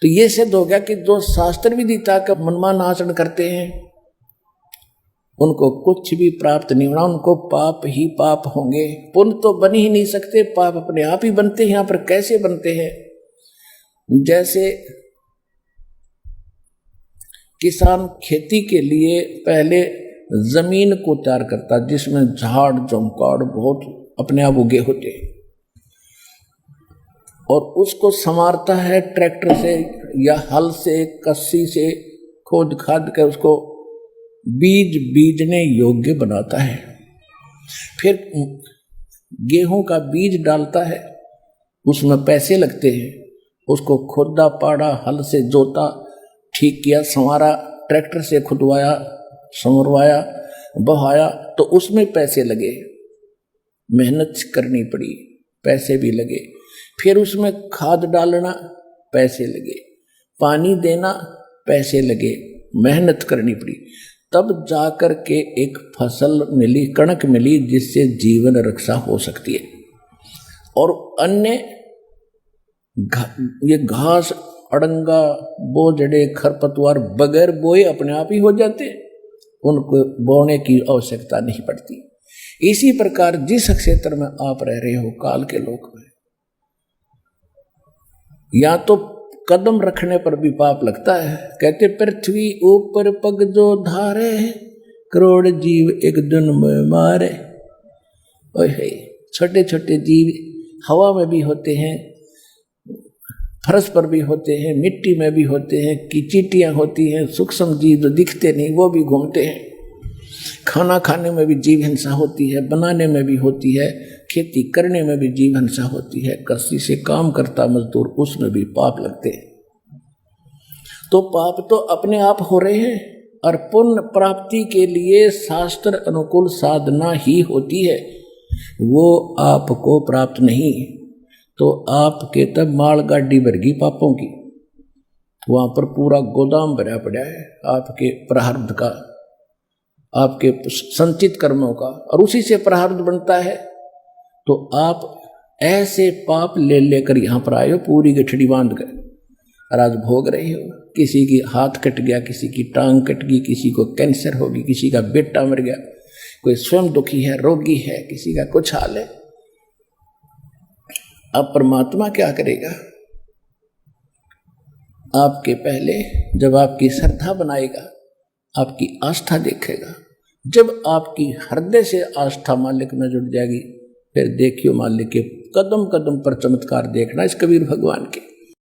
तो ये सिद्ध हो गया कि जो शास्त्र विदिता का मनमान आचरण करते हैं उनको कुछ भी प्राप्त नहीं होना, उनको पाप ही पाप होंगे। पुण्य तो बन ही नहीं सकते, पाप अपने आप ही बनते हैं। यहाँ पर कैसे बनते हैं? जैसे किसान खेती के लिए पहले जमीन को तैयार करता, जिसमें झाड़ झंकाड़ बहुत अपने आप उगे होते, और उसको संवारता है ट्रैक्टर से या हल से, कस्सी से खोद खाद कर उसको बीज बीजने योग्य बनाता है। फिर गेहूं का बीज डालता है, उसमें पैसे लगते हैं। उसको खोदा पाड़ा, हल से जोता, ठीक किया, संवारा, ट्रैक्टर से खुदवाया, संवरवाया, बहाया, तो उसमें पैसे लगे, मेहनत करनी पड़ी, पैसे भी लगे। फिर उसमें खाद डालना, पैसे लगे, पानी देना, पैसे लगे, मेहनत करनी पड़ी। तब जाकर के एक फसल मिली, कणक मिली, जिससे जीवन रक्षा हो सकती है। और अन्य ये घास, अड़ंगा, बोझड़े, खरपतवार बगैर बोए अपने आप ही हो जाते, उनको बोने की आवश्यकता नहीं पड़ती। इसी प्रकार जिस क्षेत्र में आप रह रहे हो काल के लोक में, या तो कदम रखने पर भी पाप लगता है। कहते पृथ्वी ऊपर पग जो धारे, करोड़ जीव एक दिन में मारे। ओहे, छोटे छोटे जीव हवा में भी होते हैं, फर्श पर भी होते हैं, मिट्टी में भी होते हैं, की चींटियां होती हैं, सूक्ष्म जीव जो दिखते नहीं वो भी घूमते हैं। खाना खाने में भी जीव हिंसा होती है, बनाने में भी होती है, खेती करने में भी जीव हिंसा होती है, कस्सी से काम करता मजदूर, उसमें भी पाप लगते हैं। तो पाप तो अपने आप हो रहे हैं, और पुण्य प्राप्ति के लिए शास्त्र अनुकूल साधना ही होती है, वो आपको प्राप्त नहीं। तो आपके तब माल गाड़ी भरगी पापों की, वहां पर पूरा गोदाम भरा पड़ा है आपके प्रारब्ध का, आपके संचित कर्मों का, और उसी से प्रारब्ध बनता है। तो आप ऐसे पाप ले लेकर यहाँ पर आए हो, पूरी गठड़ी बांध कर, और आज भोग रहे हो। किसी की हाथ कट गया, किसी की टांग कट गई, किसी को कैंसर हो गई, किसी का बेटा मर गया, कोई स्वयं दुखी है, रोगी है, किसी का कुछ हाल है। अब परमात्मा क्या करेगा? आपके पहले जब आपकी श्रद्धा बनाएगा, आपकी आस्था देखेगा। जब आपकी हृदय से आस्था मालिक में जुड़ जाएगी, फिर देखियो मालिक के कदम कदम पर चमत्कार देखना इस कबीर भगवान के।